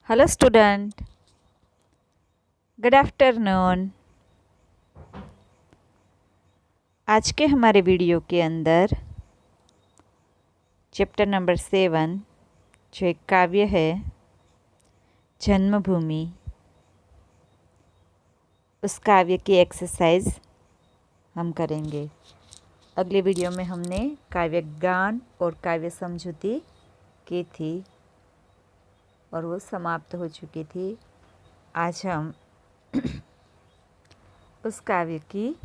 Hello student, good afternoon. आज के हमारे वीडियो के अंदर चैप्टर नंबर 7 जो एक काव्य है जन्मभूमि, उस काव्य की एक्सरसाइज हम करेंगे। अगले वीडियो में हमने काव्य गान और काव्य समझौती की थी और वो समाप्त हो चुकी थी। आज हम उस काव्य की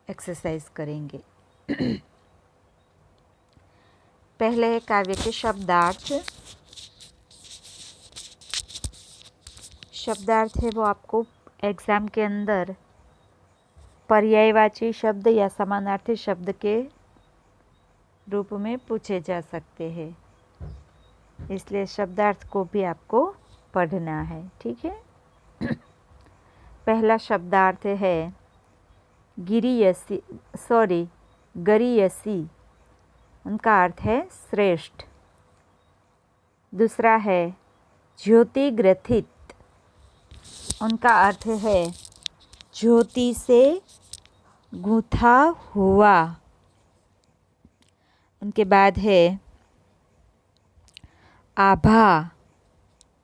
एक्सरसाइज करेंगे। पहले है काव्य के शब्दार्थ। शब्दार्थ है वो आपको एग्ज़ाम के अंदर पर्यायवाची शब्द या समानार्थी शब्द के रूप में पूछे जा सकते हैं, इसलिए शब्दार्थ को भी आपको पढ़ना है। ठीक है। पहला शब्दार्थ है गरीयसी। उनका अर्थ है श्रेष्ठ। दूसरा है ज्योति ग्रथित। उनका अर्थ है ज्योति से गूंथा हुआ। उनके बाद है आभा,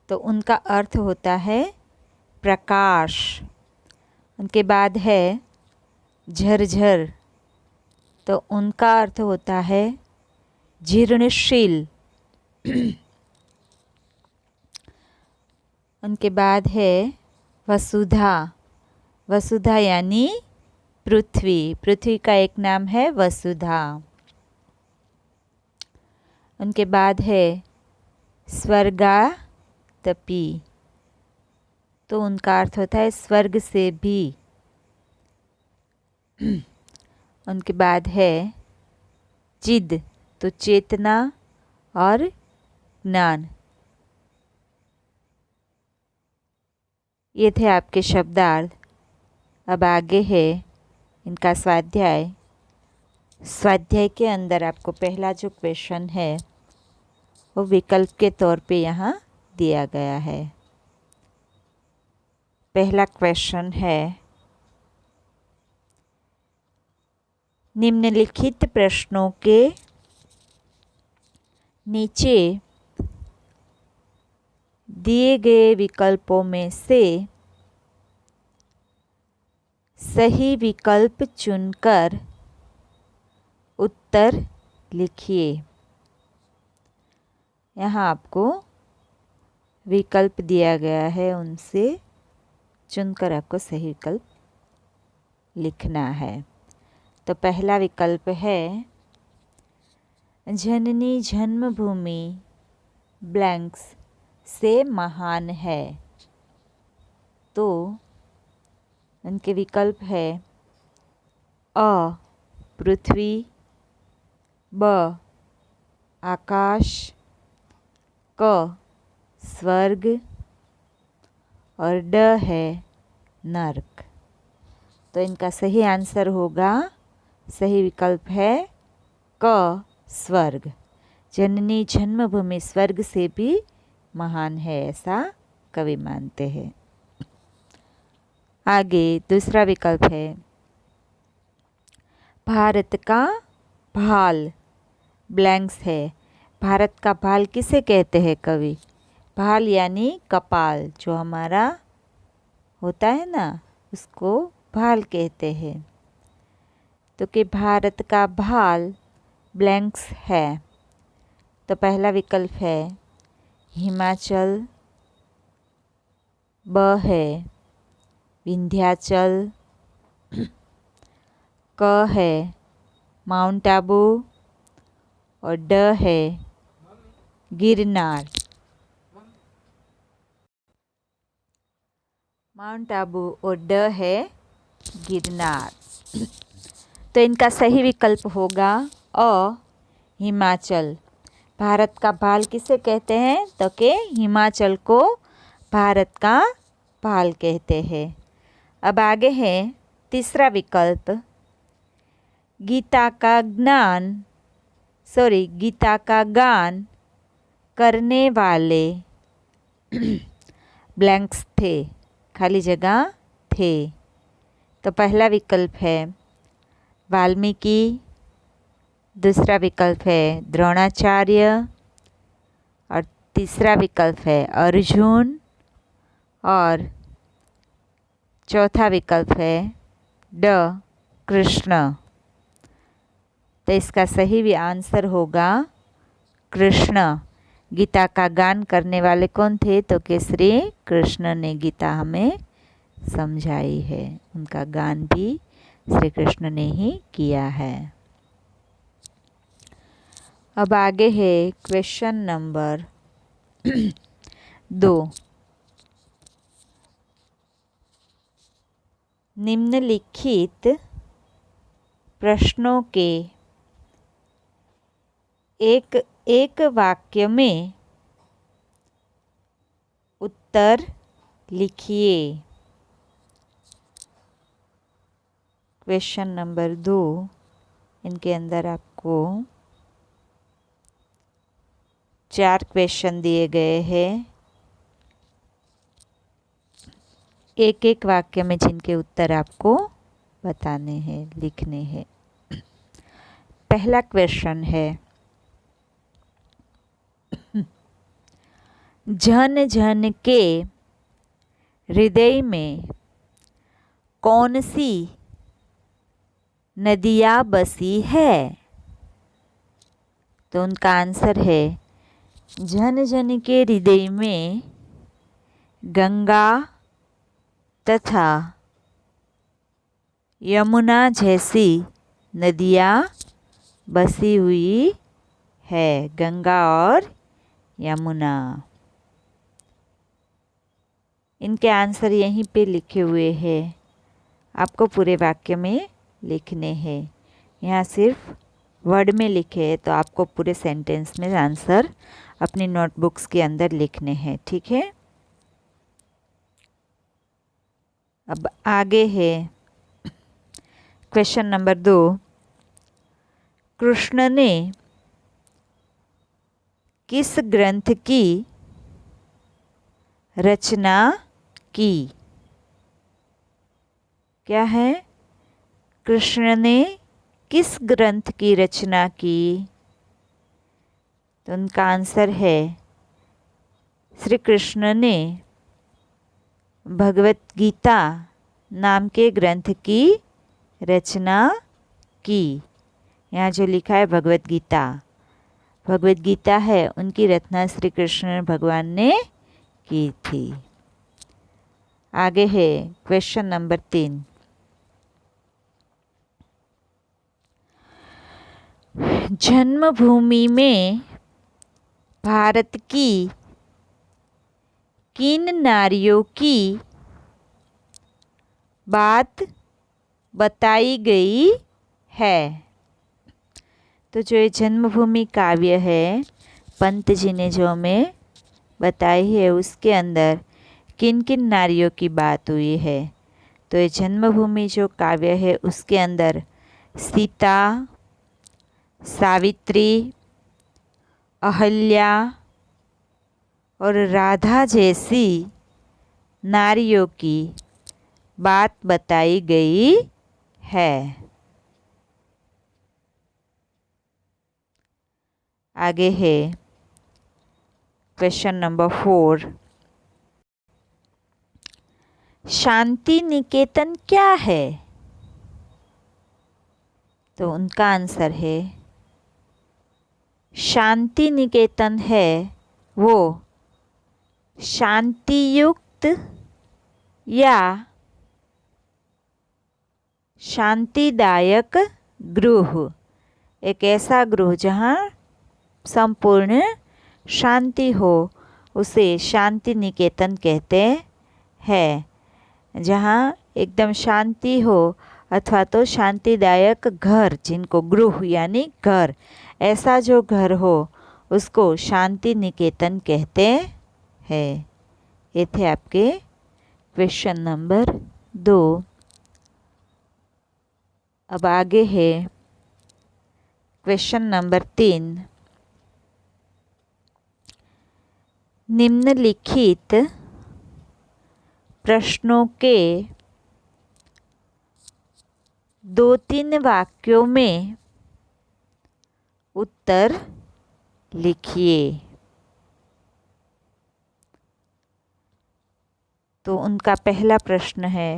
तो उनका अर्थ होता है प्रकाश। उनके बाद है झरझर, तो उनका अर्थ होता है जीर्णशील। उनके बाद है वसुधा। वसुधा यानी पृथ्वी। पृथ्वी का एक नाम है वसुधा। उनके बाद है स्वर्गातपी, तो उनका अर्थ होता है स्वर्ग से भी। उनके बाद है चिद, तो चेतना और ज्ञान। ये थे आपके शब्दार्थ। अब आगे है इनका स्वाध्याय। स्वाध्याय के अंदर आपको पहला जो क्वेश्चन है वो विकल्प के तौर पे यहाँ दिया गया है। पहला क्वेश्चन है, निम्नलिखित प्रश्नों के नीचे दिए गए विकल्पों में से सही विकल्प चुनकर उत्तर लिखिए। यहाँ आपको विकल्प दिया गया है, उनसे चुनकर आपको सही विकल्प लिखना है। तो पहला विकल्प है जननी जन्मभूमि ब्लैंक्स से महान है। तो उनके विकल्प है अ पृथ्वी, ब आकाश, क स्वर्ग और ड है नर्क। तो इनका सही आंसर होगा, सही विकल्प है क स्वर्ग। जननी जन्मभूमि स्वर्ग से भी महान है, ऐसा कवि मानते हैं। आगे दूसरा विकल्प है भारत का भाल ब्लैंक्स है। भारत का भाल किसे कहते हैं कवि? भाल यानी कपाल, जो हमारा होता है ना, उसको भाल कहते हैं। तो कि भारत का भाल ब्लैंक्स है। तो पहला विकल्प है हिमाचल, ब है विंध्याचल, क है माउंट आबू और ड है गिरनार। माउंट आबू और ड है गिरनार। तो इनका सही विकल्प होगा अ हिमाचल। भारत का भाल किसे कहते हैं? तो के हिमाचल को भारत का भाल कहते हैं। अब आगे है तीसरा विकल्प गीता का गान करने वाले ब्लैंक्स थे, खाली जगह थे। तो पहला विकल्प है वाल्मीकि, दूसरा विकल्प है द्रोणाचार्य और तीसरा विकल्प है अर्जुन और चौथा विकल्प है ड कृष्ण। तो इसका सही भी आंसर होगा कृष्ण। गीता का गान करने वाले कौन थे? तो कि श्री कृष्ण ने गीता हमें समझाई है, उनका गान भी श्री कृष्ण ने ही किया है। अब आगे है क्वेश्चन नंबर 2। निम्नलिखित प्रश्नों के एक वाक्य में उत्तर लिखिए। क्वेश्चन नंबर 2, इनके अंदर आपको 4 क्वेश्चन दिए गए हैं, एक एक वाक्य में जिनके उत्तर आपको बताने हैं, लिखने हैं। पहला क्वेश्चन है, झन झन के हृदय में कौन सी नदियाँ बसी है? तो उनका आंसर है झन झन के हृदय में गंगा तथा यमुना जैसी नदियाँ बसी हुई है। गंगा और यमुना, इनके आंसर यहीं पे लिखे हुए हैं, आपको पूरे वाक्य में लिखने हैं। यहाँ सिर्फ वर्ड में लिखे हैं, तो आपको पूरे सेंटेंस में आंसर अपनी नोटबुक्स के अंदर लिखने हैं, ठीक है। अब आगे है क्वेश्चन नंबर 2। कृष्ण ने किस ग्रंथ की रचना की? क्या है? कृष्ण ने किस ग्रंथ की रचना की? तो उनका आंसर है श्री कृष्ण ने भगवत गीता नाम के ग्रंथ की रचना की। यहाँ जो लिखा है भगवत गीता, भगवत गीता है, उनकी रचना श्री कृष्ण भगवान ने की थी। आगे है क्वेश्चन नंबर 3। जन्मभूमि में भारत की किन नारियों की बात बताई गई है? तो जो ये जन्मभूमि काव्य है, पंत जी ने जो हमें बताई है, उसके अंदर किन किन नारियों की बात हुई है? तो ये जन्मभूमि जो काव्य है, उसके अंदर सीता, सावित्री, अहल्या और राधा जैसी नारियों की बात बताई गई है। आगे है क्वेश्चन नंबर 4। शांति निकेतन क्या है? तो उनका आंसर है शांति निकेतन है वो शांतियुक्त या शांतिदायक गृह, एक ऐसा गृह जहाँ संपूर्ण शांति हो, उसे शांति निकेतन कहते हैं। जहाँ एकदम शांति हो अथवा तो शांतिदायक घर, जिनको गृह यानी घर, ऐसा जो घर हो उसको शांति निकेतन कहते हैं। ये थे आपके क्वेश्चन नंबर 2। अब आगे है क्वेश्चन नंबर 3। निम्नलिखित प्रश्नों के 2-3 वाक्यों में उत्तर लिखिए। तो उनका पहला प्रश्न है,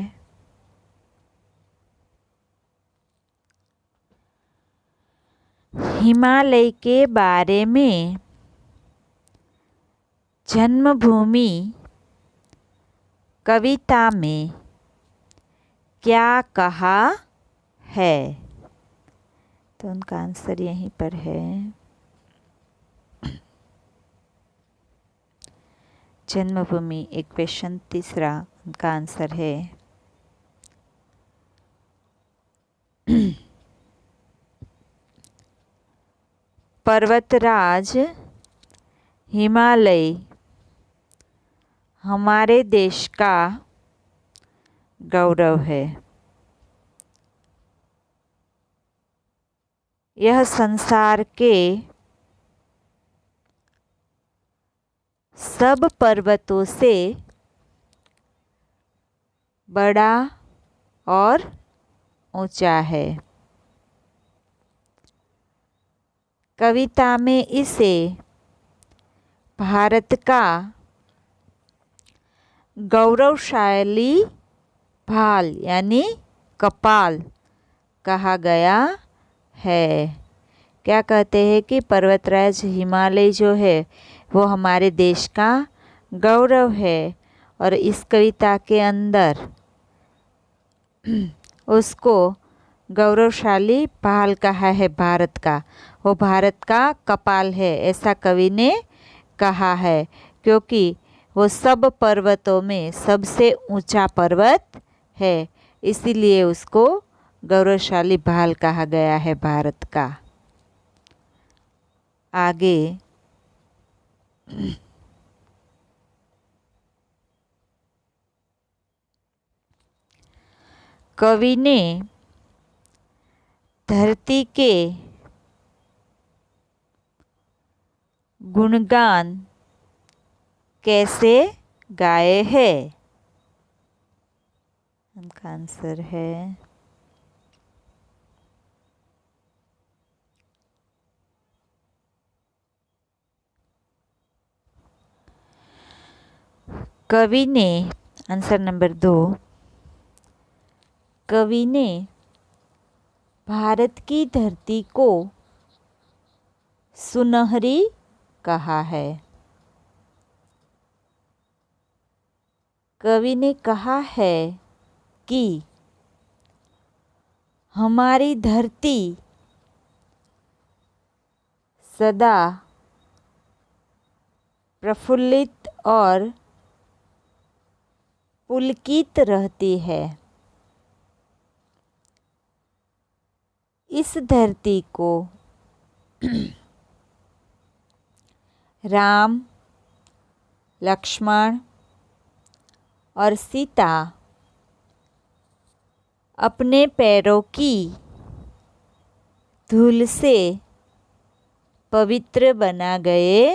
हिमालय के बारे में जन्मभूमि कविता में क्या कहा है? तो उनका आंसर यहीं पर है। जन्मभूमि एक क्वेश्चन, तीसरा उनका आंसर है पर्वतराज हिमालय हमारे देश का गौरव है। यह संसार के सब पर्वतों से बड़ा और ऊंचा है। कविता में इसे भारत का गौरवशाली भाल यानी कपाल कहा गया है। क्या कहते हैं कि पर्वतराज हिमालय जो है वो हमारे देश का गौरव है, और इस कविता के अंदर उसको गौरवशाली भाल कहा है भारत का। वो भारत का कपाल है ऐसा कवि ने कहा है, क्योंकि वो सब पर्वतों में सबसे ऊंचा पर्वत है, इसीलिए उसको गौरवशाली भाल कहा गया है भारत का। आगे कवि ने धरती के गुणगान कैसे गाए हैं? उनका आंसर है कवि ने, आंसर नंबर 2, कवि ने भारत की धरती को सुनहरी कहा है। कवि ने कहा है कि हमारी धरती सदा प्रफुल्लित और पुलकित रहती है। इस धरती को राम, लक्ष्मण और सीता अपने पैरों की धूल से पवित्र बना गए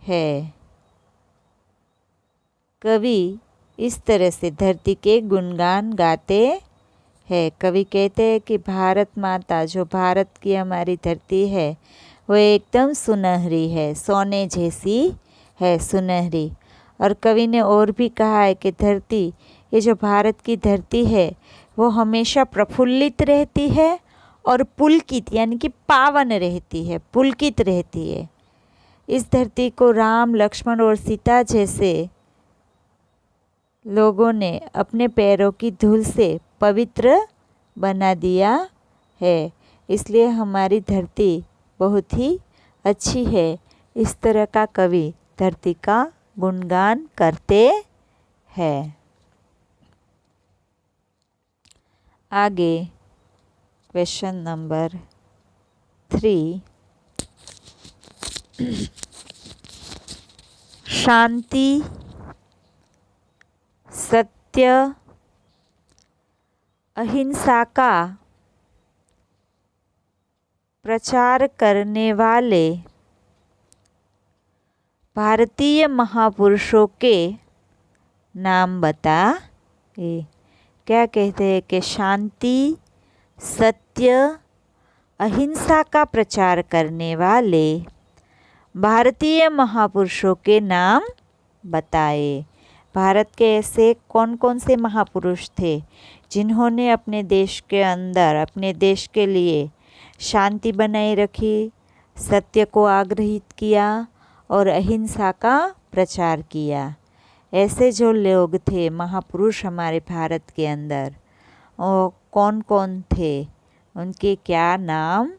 हैं। कवि इस तरह से धरती के गुणगान गाते हैं। कवि कहते हैं कि भारत माता, जो भारत की हमारी धरती है, वो एकदम सुनहरी है, सोने जैसी है, सुनहरी। और कवि ने और भी कहा है कि धरती, ये जो भारत की धरती है, वो हमेशा प्रफुल्लित रहती है और पुलकित यानी कि पावन रहती है, पुलकित रहती है। इस धरती को राम, लक्ष्मण और सीता जैसे लोगों ने अपने पैरों की धूल से पवित्र बना दिया है, इसलिए हमारी धरती बहुत ही अच्छी है। इस तरह का कवि धरती का गुणगान करते हैं। आगे क्वेश्चन नंबर 3, शांति, सत्य, अहिंसा का प्रचार करने वाले भारतीय महापुरुषों के नाम बताइए। क्या कहते हैं कि शांति, सत्य, अहिंसा का प्रचार करने वाले भारतीय महापुरुषों के नाम बताए। भारत के ऐसे कौन कौन से महापुरुष थे जिन्होंने अपने देश के अंदर, अपने देश के लिए शांति बनाए रखी, सत्य को आग्रहित किया और अहिंसा का प्रचार किया। ऐसे जो लोग थे महापुरुष हमारे भारत के अंदर, और कौन कौन थे, उनके क्या नाम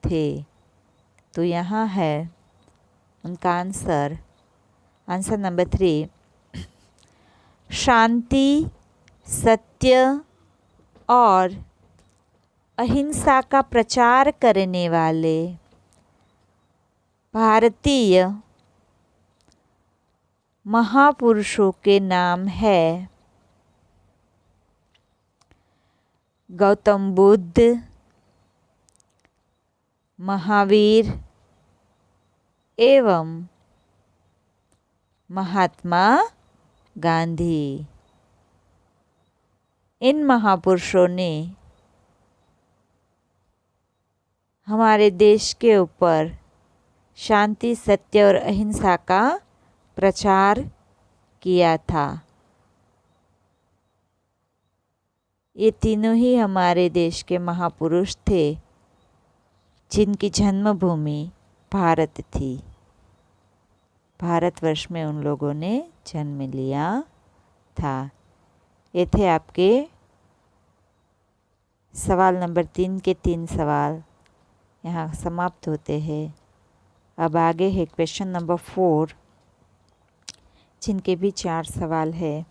थे? तो यहाँ है उनका आंसर नंबर 3, शांति, सत्य और अहिंसा का प्रचार करने वाले भारतीय महापुरुषों के नाम है गौतम बुद्ध, महावीर एवं महात्मा गांधी। इन महापुरुषों ने हमारे देश के ऊपर शांति, सत्य और अहिंसा का प्रचार किया था। ये तीनों ही हमारे देश के महापुरुष थे जिनकी जन्मभूमि भारत थी। भारतवर्ष में उन लोगों ने जन्म लिया था। ये थे आपके सवाल नंबर 3 के 3 सवाल यहाँ समाप्त होते हैं। अब आगे है क्वेश्चन नंबर 4, जिनके भी 4 सवाल है।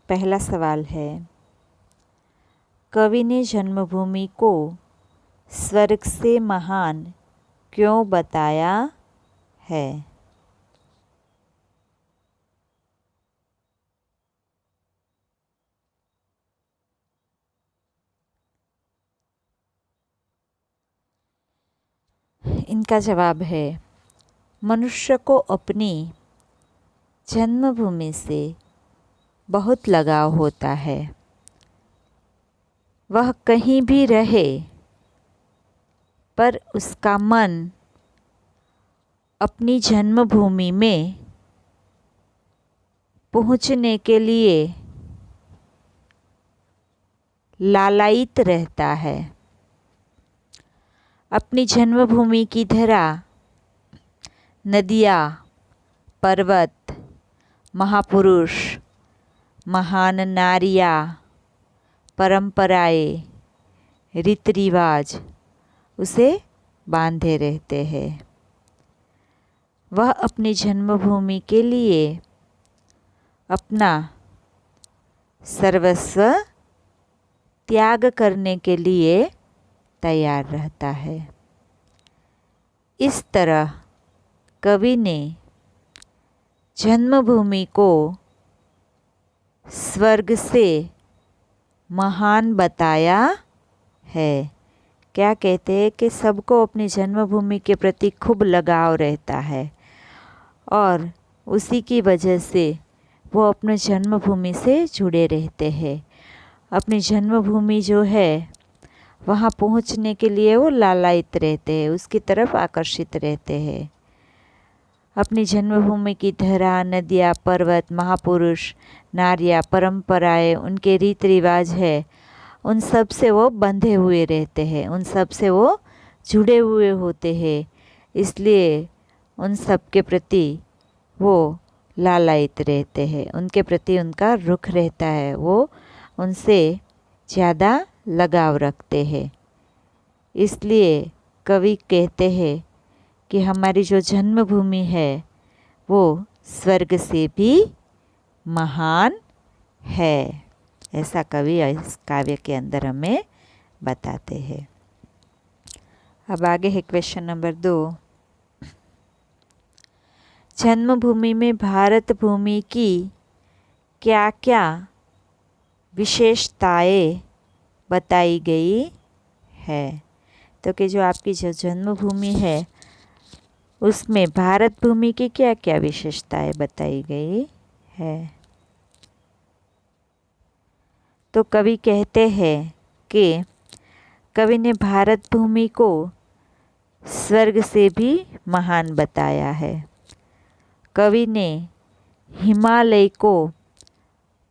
पहला सवाल है, कवि ने जन्मभूमि को स्वर्ग से महान क्यों बताया है? इनका जवाब है, मनुष्य को अपनी जन्मभूमि से बहुत लगाव होता है। वह कहीं भी रहे पर उसका मन अपनी जन्मभूमि में पहुंचने के लिए लालायित रहता है। अपनी जन्मभूमि की धरा, नदियाँ, पर्वत, महापुरुष, महान नारियाँ, परंपराएं, रीति रिवाज उसे बांधे रहते हैं। वह अपनी जन्मभूमि के लिए अपना सर्वस्व त्याग करने के लिए तैयार रहता है। इस तरह कवि ने जन्मभूमि को स्वर्ग से महान बताया है। क्या कहते हैं कि सबको अपनी जन्मभूमि के प्रति खूब लगाव रहता है और उसी की वजह से वो अपने जन्मभूमि से जुड़े रहते हैं। अपनी जन्मभूमि जो है वहाँ पहुँचने के लिए वो लालायित रहते हैं, उसकी तरफ आकर्षित रहते हैं। अपनी जन्मभूमि की धरा, नदियाँ, पर्वत, महापुरुष, नारियाँ, परंपराएं, उनके रीति रिवाज है, उन सब से वो बंधे हुए रहते हैं, उन सब से वो जुड़े हुए होते हैं। इसलिए उन सब के प्रति वो लालायित रहते हैं, उनके प्रति उनका रुख रहता है, वो उनसे ज़्यादा लगाव रखते हैं। इसलिए कवि कहते हैं कि हमारी जो जन्मभूमि है वो स्वर्ग से भी महान है। ऐसा कवि इस काव्य के अंदर हमें बताते हैं। अब आगे है क्वेश्चन नंबर 2, जन्मभूमि में भारत भूमि की क्या क्या विशेषताएं बताई गई है? तो कि जो आपकी जो जन्मभूमि है उसमें भारत भूमि की क्या क्या विशेषताएं बताई गई है। तो कवि कहते हैं कि कवि ने भारत भूमि को स्वर्ग से भी महान बताया है। कवि ने हिमालय को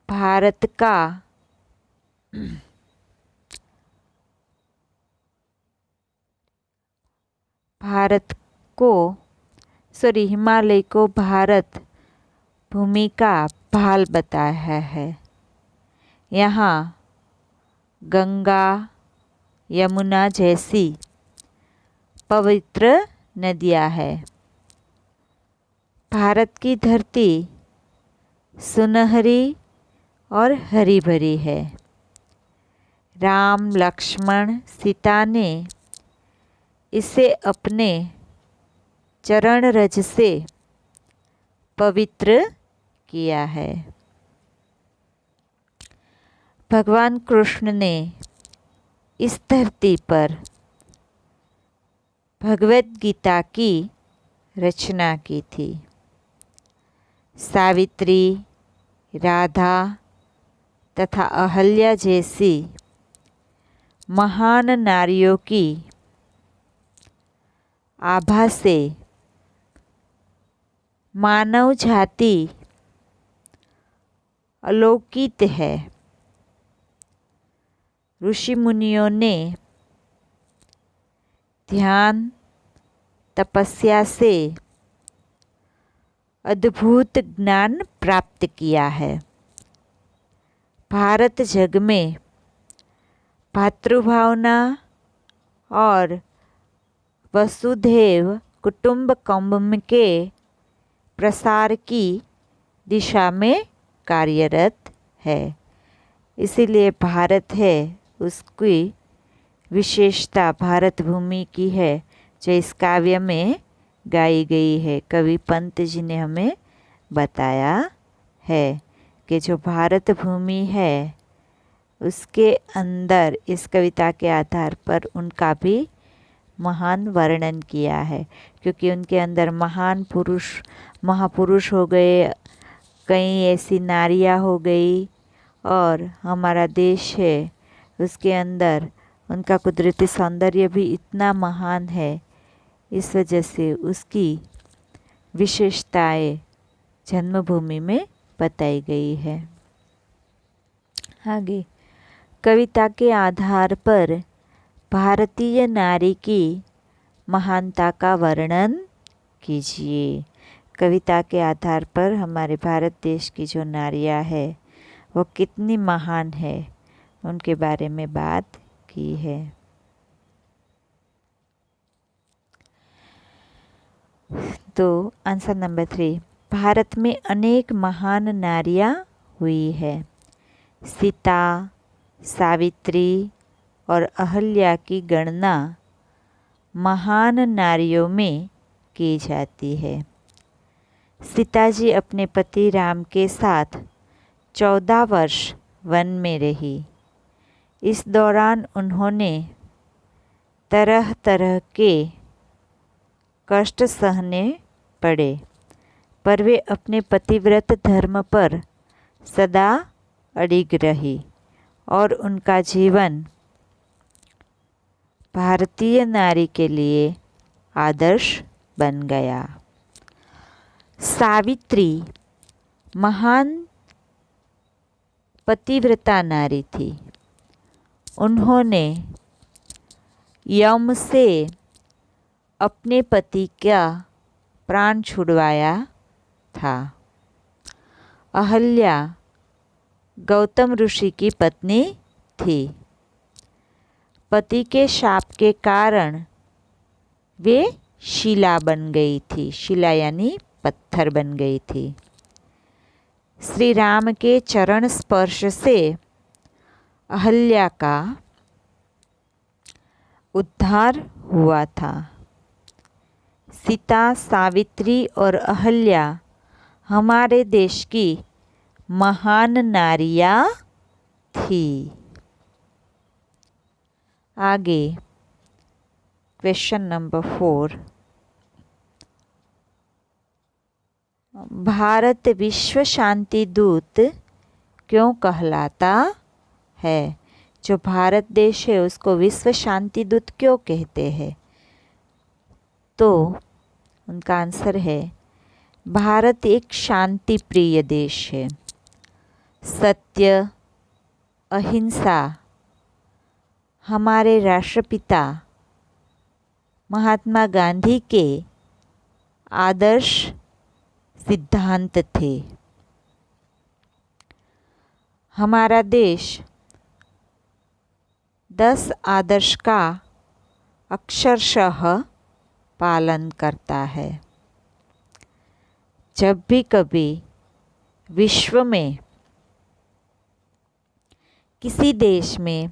भारत का हिमालय को भारत भूमि का भाल बताया है। यहाँ गंगा यमुना जैसी पवित्र नदियाँ हैं। भारत की धरती सुनहरी और हरी भरी है। राम लक्ष्मण सीता ने इसे अपने चरण रज से पवित्र किया है। भगवान कृष्ण ने इस धरती पर भगवद गीता की रचना की थी। सावित्री, राधा तथा अहल्या जैसी महान नारियों की आभा से मानव जाति अलौकित है। ऋषि मुनियों ने ध्यान तपस्या से अद्भुत ज्ञान प्राप्त किया है। भारत जग में भातृभावना और वसुधैव कुटुंबकम के प्रसार की दिशा में कार्यरत है। इसीलिए भारत है, उसकी विशेषता भारत भूमि की है, जो इस काव्य में गाई गई है। कवि पंत जी ने हमें बताया है कि जो भारत भूमि है उसके अंदर इस कविता के आधार पर उनका भी महान वर्णन किया है, क्योंकि उनके अंदर महान पुरुष महापुरुष हो गए, कई ऐसी नारियां हो गई, और हमारा देश है उसके अंदर उनका कुदरती सौंदर्य भी इतना महान है। इस वजह से उसकी विशेषताएं जन्मभूमि में बताई गई है। आगे कविता के आधार पर भारतीय नारी की महानता का वर्णन कीजिए। कविता के आधार पर हमारे भारत देश की जो नारियां है वो कितनी महान है, उनके बारे में बात की है। तो आंसर नंबर 3, भारत में अनेक महान नारियां हुई है। सीता, सावित्री और अहल्या की गणना महान नारियों में की जाती है। सीता जी अपने पति राम के साथ 14 वर्ष वन में रही। इस दौरान उन्होंने तरह तरह के कष्ट सहने पड़े, पर वे अपने पतिव्रत धर्म पर सदा अडिग रही और उनका जीवन भारतीय नारी के लिए आदर्श बन गया। सावित्री महान पतिव्रता नारी थी। उन्होंने यम से अपने पति का प्राण छुड़वाया था। अहल्या गौतम ऋषि की पत्नी थी। पति के शाप के कारण वे शिला बन गई थी। शिला यानी पत्थर बन गई थी। श्री राम के चरण स्पर्श से अहल्या का उद्धार हुआ था। सीता, सावित्री और अहल्या हमारे देश की महान नारियां थी। आगे क्वेश्चन नंबर 4, भारत विश्व शांति दूत क्यों कहलाता है? जो भारत देश है उसको विश्व शांति दूत क्यों कहते हैं? तो उनका आंसर है, भारत एक शांति प्रिय देश है। सत्य, अहिंसा हमारे राष्ट्रपिता महात्मा गांधी के आदर्श सिद्धांत थे। हमारा देश 10 आदर्श का अक्षरशः पालन करता है। जब भी कभी विश्व में किसी देश में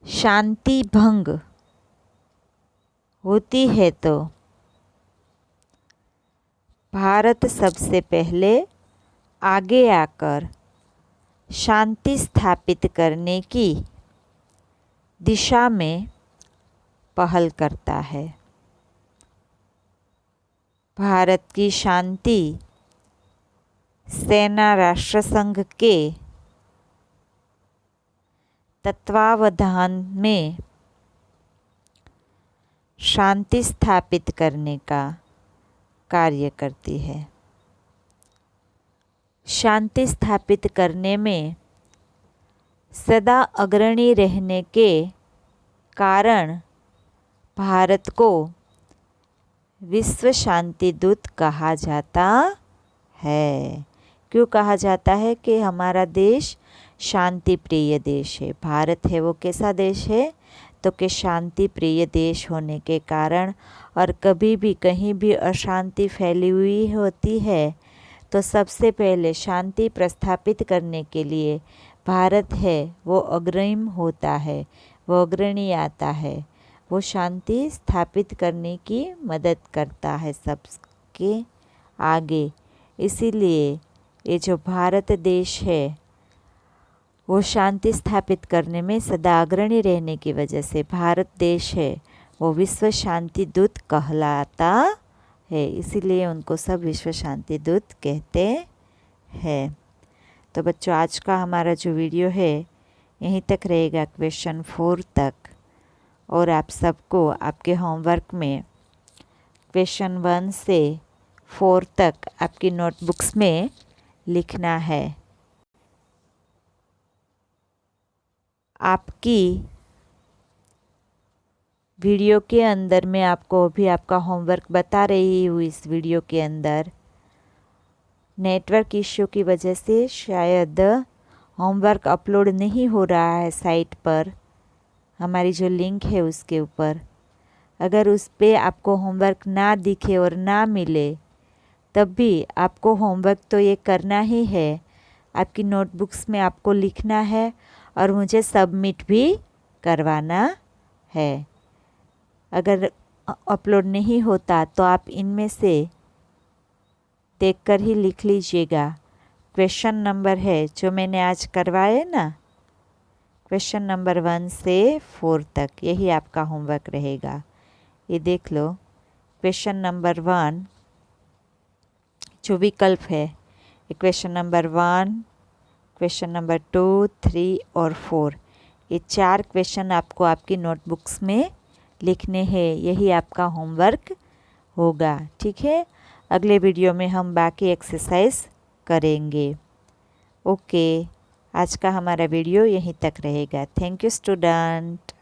शांति भंग होती है तो भारत सबसे पहले आगे आकर शांति स्थापित करने की दिशा में पहल करता है। भारत की शांति सेना राष्ट्रसंघ के तत्वावधान में शांति स्थापित करने का कार्य करती है। शांति स्थापित करने में सदा अग्रणी रहने के कारण भारत को विश्व शांति दूत कहा जाता है। क्यों कहा जाता है? कि हमारा देश शांति प्रिय देश है। भारत है वो कैसा देश है? तो कि शांति प्रिय देश होने के कारण, और कभी भी कहीं भी अशांति फैली हुई होती है तो सबसे पहले शांति प्रस्थापित करने के लिए भारत है वो अग्रिम होता है, वो अग्रणी आता है, वो शांति स्थापित करने की मदद करता है सबके आगे। इसीलिए ये जो भारत देश है वो शांति स्थापित करने में सदा अग्रणी रहने की वजह से भारत देश है वो विश्व शांति दूत कहलाता है। इसीलिए उनको सब विश्व शांति दूत कहते हैं। तो बच्चों, आज का हमारा जो वीडियो है यहीं तक रहेगा, क्वेश्चन 4 तक। और आप सबको आपके होमवर्क में क्वेश्चन 1 से 4 तक आपकी नोटबुक्स में लिखना है। आपकी वीडियो के अंदर मैं आपको अभी आपका होमवर्क बता रही हूँ। इस वीडियो के अंदर नेटवर्क इश्यू की वजह से शायद होमवर्क अपलोड नहीं हो रहा है साइट पर, हमारी जो लिंक है उसके ऊपर। अगर उस पे आपको होमवर्क ना दिखे और ना मिले तब भी आपको होमवर्क तो ये करना ही है। आपकी नोटबुक्स में आपको लिखना है और मुझे सबमिट भी करवाना है। अगर अपलोड नहीं होता तो आप इनमें से देखकर ही लिख लीजिएगा। क्वेश्चन नंबर है जो मैंने आज करवाए ना, क्वेश्चन नंबर 1 से 4 तक, यही आपका होमवर्क रहेगा। ये देख लो, क्वेश्चन नंबर 1 जो विकल्प है, क्वेश्चन नंबर 1, क्वेश्चन नंबर 2, 3 और 4, ये 4 क्वेश्चन आपको आपकी नोटबुक्स में लिखने हैं। यही आपका होमवर्क होगा, ठीक है। अगले वीडियो में हम बाकी एक्सरसाइज करेंगे। ओके, आज का हमारा वीडियो यहीं तक रहेगा। Thank you student.